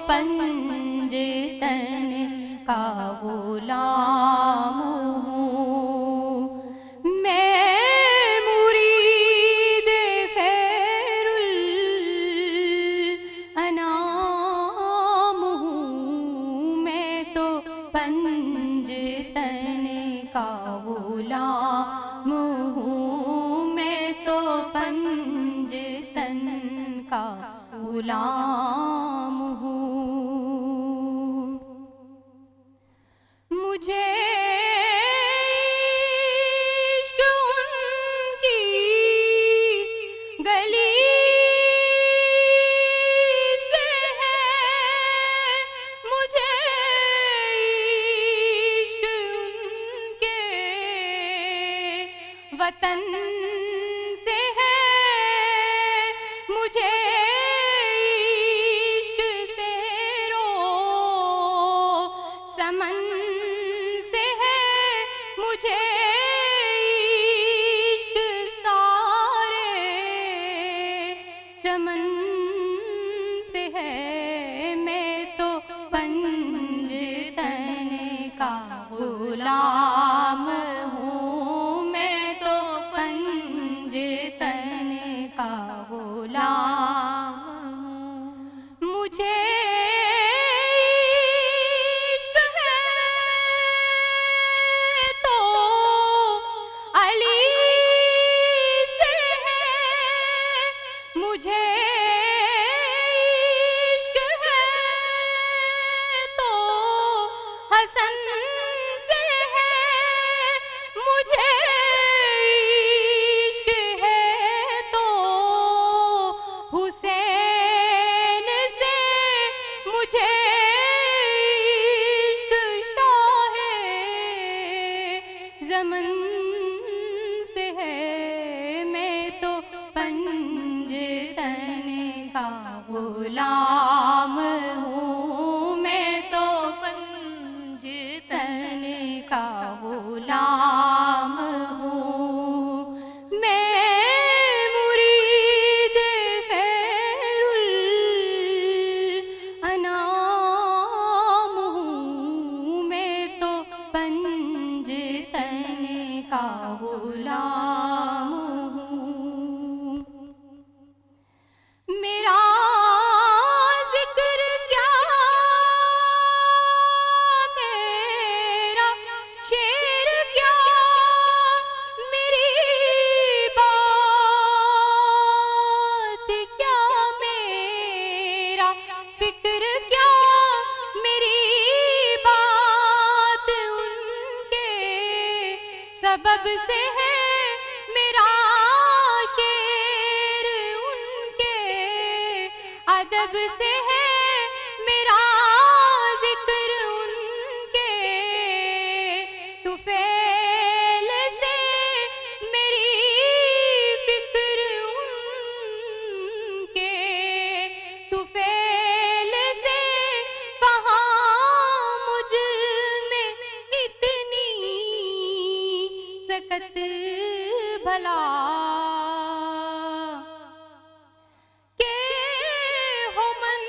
پنجتن کا غلام ہوں، میں مرید خیر الانام ہوں، میں تو پنجتن کا غلام ہوں، میں تو پنجتن کا غلام ہوں۔ مجھے عشق ان کی گلی سے ہے، مجھے عشق ان کے وطن سے ہے، مجھے سمن سے ہے، مجھے عشق سارے چمن سے ہے، میں تو پنجتن کا غلام ہوں، میں تو پنجتن کا غلام ہوں۔ مجھے مجھے عشق ہے تو حسن سے ہے، مجھے عشق ہے تو حسین سے، مجھے عشق شاہ زمن سے ہے، میں تو پنجتن کا غلام ہوں، میں تو پنجتن کا غلام ہوں، میں مرید خیر الانام ہوں، میں تو پنجتن کا غلام ہوں۔ میرا ذکر کیا، میرا شعر کیا، میری بات کیا، میرا فکر کیا، میری بات ان کے سبب سے ہے، میرا شعر ان کے ادب سے ہے، میرا ذکر ان کے طفیل سے، میری فکر ان کے طفیل سے، کہاں مجھ میں اتنی سکت بھلا کہ ہو من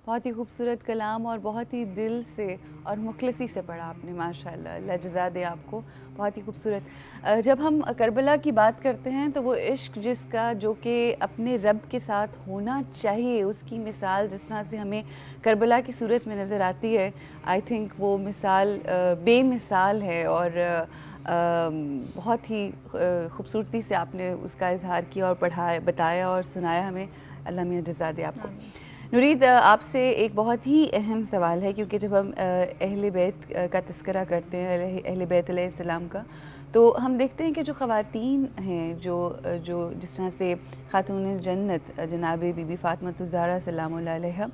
بہت ہی خوبصورت کلام اور بہت ہی دل سے اور مخلصی سے پڑھا آپ نے، ماشاءاللہ، اللہ جزا دے آپ کو، بہت ہی خوبصورت۔ جب ہم کربلا کی بات کرتے ہیں تو وہ عشق جس کا جو کہ اپنے رب کے ساتھ ہونا چاہیے، اس کی مثال جس طرح سے ہمیں کربلا کی صورت میں نظر آتی ہے، آئی تھنک وہ مثال بے مثال ہے، اور بہت ہی خوبصورتی سے آپ نے اس کا اظہار کیا اور پڑھایا، بتایا اور سنایا ہمیں، اللہ میاں جزا دے آپ کو۔ نورید، آپ سے ایک بہت ہی اہم سوال ہے، کیونکہ جب ہم اہل بیت کا تذکرہ کرتے ہیں، اہل بیت علیہ السلام کا، تو ہم دیکھتے ہیں کہ جو خواتین ہیں، جو جس طرح سے خاتون جنت جناب بی بی فاطمہ الزہرا سلام اللہ علیہا،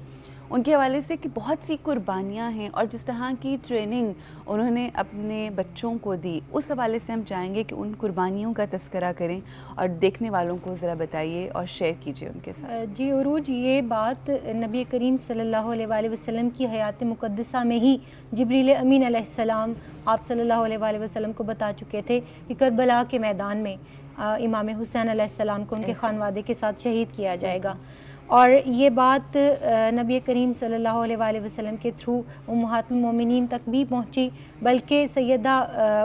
ان کے حوالے سے کہ بہت سی قربانیاں ہیں، اور جس طرح کی ٹریننگ انہوں نے اپنے بچوں کو دی، اس حوالے سے ہم چاہیں گے کہ ان قربانیوں کا تذکرہ کریں اور دیکھنے والوں کو ذرا بتائیے اور شیئر کیجیے ان کے ساتھ۔ جی عروج، یہ بات نبی کریم صلی اللہ علیہ وآلہ وسلم کی حیات مقدسہ میں ہی جبریل امین علیہ السلام آپ صلی اللہ علیہ وآلہ وسلم کو بتا چکے تھے کہ کربلا کے میدان میں امام حسین علیہ السلام کو ان کے خانوادے کے ساتھ شہید کیا جائے گا، اور یہ بات نبی کریم صلی اللہ علیہ وآلہ وسلم کے تھرو امہات المومنین تک بھی پہنچی، بلکہ سیدہ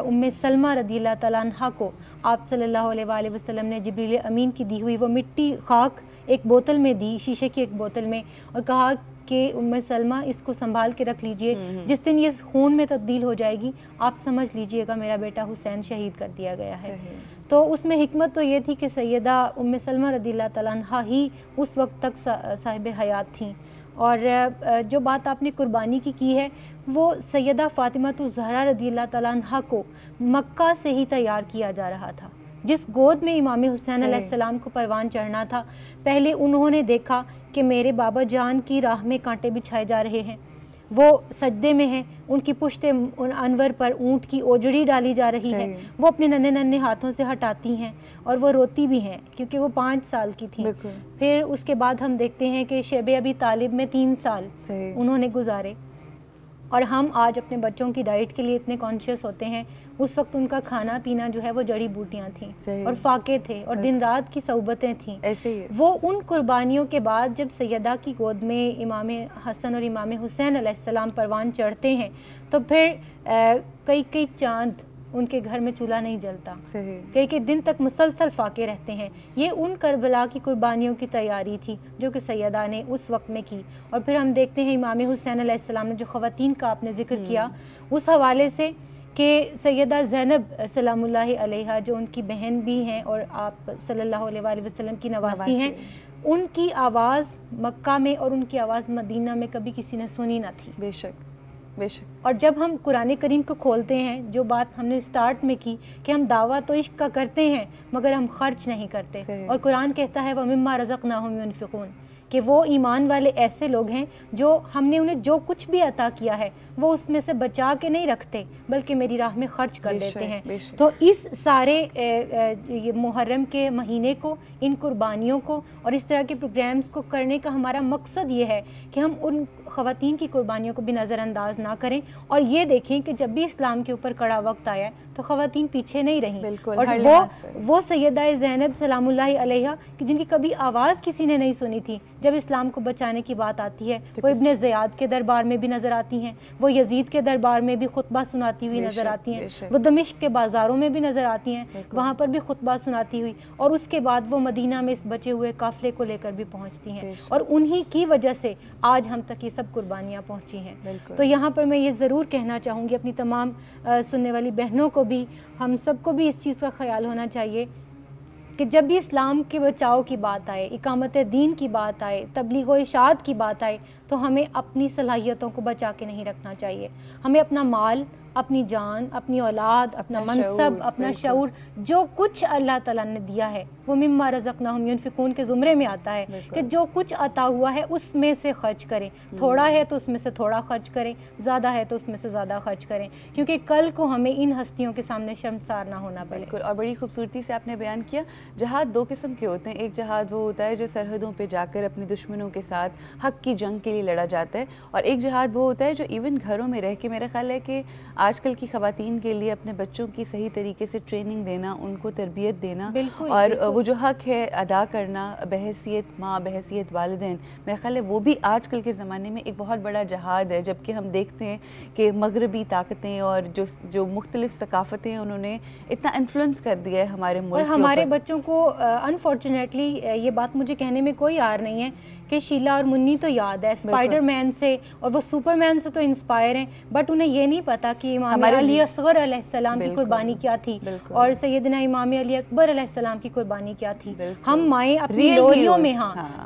ام سلمہ رضی اللہ تعالیٰ عنہ کو آپ صلی اللہ علیہ وآلہ وسلم نے جبریل امین کی دی ہوئی وہ مٹی خاک ایک بوتل میں دی، شیشے کی ایک بوتل میں، اور کہا کہ ام سلمہ اس کو سنبھال کے رکھ لیجئے، جس دن یہ خون میں تبدیل ہو جائے گی آپ سمجھ لیجئے گا میرا بیٹا حسین شہید کر دیا گیا ہے۔ تو اس میں حکمت تو یہ تھی کہ سیدہ ام سلمہ رضی اللہ تعالیٰ عنہ ہی اس وقت تک صاحب حیات تھیں، اور جو بات آپ نے قربانی کی ہے وہ سیدہ فاطمہ الزہرا رضی اللہ تعالیٰ عنہ کو مکہ سے ہی تیار کیا جا رہا تھا۔ جس گود میں امام حسین علیہ السلام کو پروان چڑھنا تھا، پہلے انہوں نے دیکھا کہ میرے بابا جان کی راہ میں کانٹے بچھائے جا رہے ہیں، وہ سجدے میں ہیں، ان کی پشت انور پر اونٹ کی اوجڑی ڈالی جا رہی ہے، وہ اپنے ننھے ننھے ہاتھوں سے ہٹاتی ہیں اور وہ روتی بھی ہیں کیونکہ وہ 5 سال کی تھیں۔ پھر اس کے بعد ہم دیکھتے ہیں کہ شیب ابی طالب میں 3 سال انہوں نے گزارے، اور ہم آج اپنے بچوں کی ڈائٹ کے لیے اتنے کانشیس ہوتے ہیں، اس وقت ان کا کھانا پینا جو ہے وہ جڑی بوٹیاں تھیں اور فاقے تھے اور دن رات کی صحبتیں تھیں۔ وہ ان قربانیوں کے بعد جب سیدہ کی گود میں امام حسن اور امام حسین علیہ السلام پروان چڑھتے ہیں تو پھر کئی چاند ان کے گھر میں چولہا نہیں جلتا، کئی دن تک مسلسل فاقے رہتے ہیں۔ یہ ان کربلا کی قربانیوں کی تیاری تھی جو کہ سیدہ نے اس وقت میں کی۔ اور پھر ہم دیکھتے ہیں امام حسین علیہ السلام نے جو خواتین کا آپ نے ذکر کیا اس حوالے سے کہ سیدہ زینب سلام اللہ علیہا جو ان کی بہن بھی ہیں اور آپ صلی اللہ علیہ وآلہ وسلم کی نواسی ہیں، ان کی آواز مکہ میں اور ان کی آواز مدینہ میں کبھی کسی نے سنی نہ تھی۔ بے شک بے شک۔ اور جب ہم قرآن کریم کو کھولتے ہیں، جو بات ہم نے سٹارٹ میں کی کہ ہم دعویٰ تو عشق کا کرتے ہیں مگر ہم خرچ نہیں کرتے، اور قرآن کہتا ہے وَمِمَّا رَزَقْنَاهُمْ يُنْفِقُونَ، کہ وہ ایمان والے ایسے لوگ ہیں جو ہم نے انہیں جو کچھ بھی عطا کیا ہے وہ اس میں سے بچا کے نہیں رکھتے بلکہ میری راہ میں خرچ کر دیتے ہیں۔ تو اس سارے محرم کے مہینے کو، ان قربانیوں کو اور اس طرح کے پروگرامز کو کرنے کا ہمارا مقصد یہ ہے کہ ہم ان خواتین کی قربانیوں کو بھی نظر انداز نہ کریں، اور یہ دیکھیں کہ جب بھی اسلام کے اوپر کڑا وقت آیا تو خواتین پیچھے نہیں رہیں، اور وہ سیدہ زینب سلام اللہ علیہا جن کی کبھی آواز کسی نے نہیں سنی تھی، جب اسلام کو بچانے کی بات آتی ہے وہ ابن زیاد کے دربار میں بھی نظر آتی ہیں، وہ یزید کے دربار میں بھی خطبہ سناتی ہوئی نظر آتی ہیں، وہ دمشق کے بازاروں میں بھی نظر آتی ہیں، وہاں پر بھی خطبہ سناتی ہوئی، اور اس کے بعد وہ مدینہ میں اس بچے ہوئے قافلے کو لے کر بھی پہنچتی ہیں، اور انہی کی وجہ سے آج ہم تک یہ سب قربانیاں پہنچی ہیں۔ تو یہاں پر میں یہ ضرور کہنا چاہوں گی اپنی تمام سننے والی بہنوں کو بھی، ہم سب کو بھی اس چیز کا خیال ہونا چاہیے کہ جب بھی اسلام کے بچاؤ کی بات آئے، اقامت دین کی بات آئے، تبلیغ و ارشاد کی بات آئے تو ہمیں اپنی صلاحیتوں کو بچا کے نہیں رکھنا چاہیے، ہمیں اپنا مال، اپنی جان، اپنی اولاد، اپنا منصب، اپنا شعور، جو کچھ اللہ تعالیٰ نے دیا ہے وہ مما رزقناہم ینفقون کے زمرے میں آتا ہے کہ جو کچھ عطا ہوا ہے اس میں سے خرچ کریں، تھوڑا ہے تو اس میں سے تھوڑا خرچ کریں، زیادہ ہے تو اس میں سے زیادہ خرچ کریں، کیونکہ کل کو ہمیں ان ہستیوں کے سامنے شرمسار نہ ہونا پڑے۔ بالکل، اور بڑی خوبصورتی سے آپ نے بیان کیا، جہاد 2 قسم کے ہوتے ہیں، ایک جہاد وہ ہوتا ہے جو سرحدوں پہ جا کر اپنے دشمنوں کے ساتھ حق کی جنگ کے لیے لڑا جاتا ہے، اور ایک جہاد وہ ہوتا ہے جو ایون گھروں میں رہ کے، میرا خیال ہے کہ آج کل کی خواتین کے لیے اپنے بچوں کی صحیح طریقے سے ٹریننگ دینا، ان کو تربیت دینا اور وہ جو حق ہے ادا کرنا بحیثیت ماں، بحیثیت والدین، میرا خیال ہے وہ بھی آج کل کے زمانے میں ایک بہت بڑا جہاد ہے. جبکہ ہم دیکھتے ہیں کہ مغربی طاقتیں اور جو مختلف ثقافتیں انہوں نے اتنا انفلوئنس کر دیا ہے ہمارے ملک اور ہمارے بچوں کو انفارچونیٹلی یہ بات مجھے کہنے میں کوئی عار نہیں ہے کہ شیلا اور منی تو یاد ہے اسپائڈر مین سے اور وہ سپر مین سے تو انسپائر ہیں، بٹ انہیں یہ نہیں پتا کہ امام علی اصغر علیہ السلام کی قربانی کیا تھی اور سیدنا امام علی اکبر علیہ السلام کی قربانی کیا تھی. ہم مائیں اپنی لوریوں میں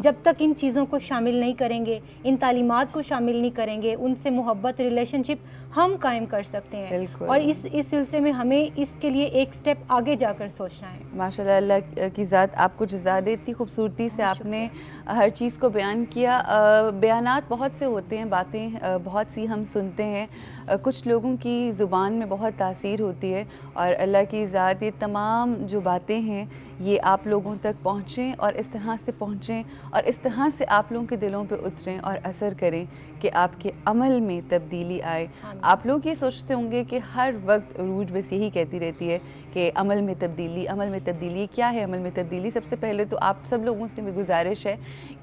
جب تک ان چیزوں کو شامل نہیں کریں گے، ان تعلیمات کو شامل نہیں کریں گے، ان سے محبت ریلیشن شپ ہم قائم کر سکتے ہیں. اور اس سلسلے میں ہمیں اس کے لیے ایک سٹیپ آگے جا کر سوچنا ہے. ماشاءاللہ، اللہ کی ذات آپ کو جزا دے. اتنی خوبصورتی سے آپ نے ہر چیز کو بیان کیا. بیانات بہت سے ہوتے ہیں، باتیں بہت سی ہم سنتے ہیں، کچھ لوگوں کی زبان میں بہت تاثیر ہوتی ہے اور اللہ کی ذات یہ تمام جو باتیں ہیں یہ آپ لوگوں تک پہنچیں اور اس طرح سے پہنچیں اور اس طرح سے آپ لوگوں کے دلوں پہ اتریں اور اثر کریں کہ آپ کے عمل میں تبدیلی آئے. آپ لوگ یہ سوچتے ہوں گے کہ ہر وقت عروج بس یہی کہتی رہتی ہے کہ عمل میں تبدیلی، عمل میں تبدیلی. کیا ہے عمل میں تبدیلی؟ سب سے پہلے تو آپ سب لوگوں سے میری گزارش ہے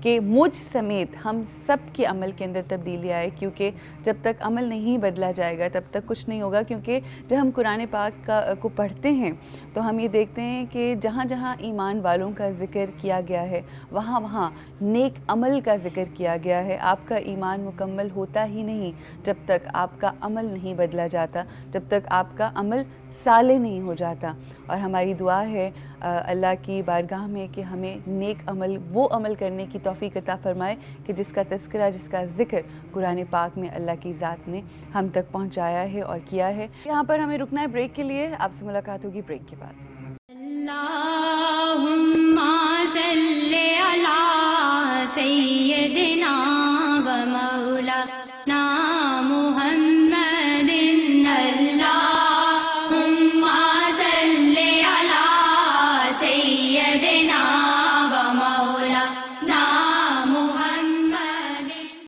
کہ مجھ سمیت ہم سب کے عمل کے اندر تبدیلی آئے، کیونکہ جب تک عمل نہیں بدلا جائے گا تب تک کچھ نہیں ہوگا. کیونکہ جب ہم قرآن پاک کو پڑھتے ہیں تو ہم یہ دیکھتے ہیں کہ جہاں جہاں ایمان والوں کا ذکر کیا گیا ہے وہاں وہاں نیک عمل کا ذکر کیا گیا ہے. آپ کا ایمان مکمل ہوتا ہی نہیں جب تک آپ کا عمل نہیں بدلا جاتا، جب تک آپ کا عمل صالح نہیں ہو جاتا. اور ہماری دعا ہے اللہ کی بارگاہ میں کہ ہمیں نیک عمل، وہ عمل کرنے کی توفیق عطا فرمائے کہ جس کا تذکرہ، جس کا ذکر قرآن پاک میں اللہ کی ذات نے ہم تک پہنچایا ہے اور کیا ہے. یہاں پر ہمیں رکنا ہے بریک کے لیے، آپ سے ملاقات ہوگی بریک کے بعد. اللہم صلی علی سیدنا و مولانا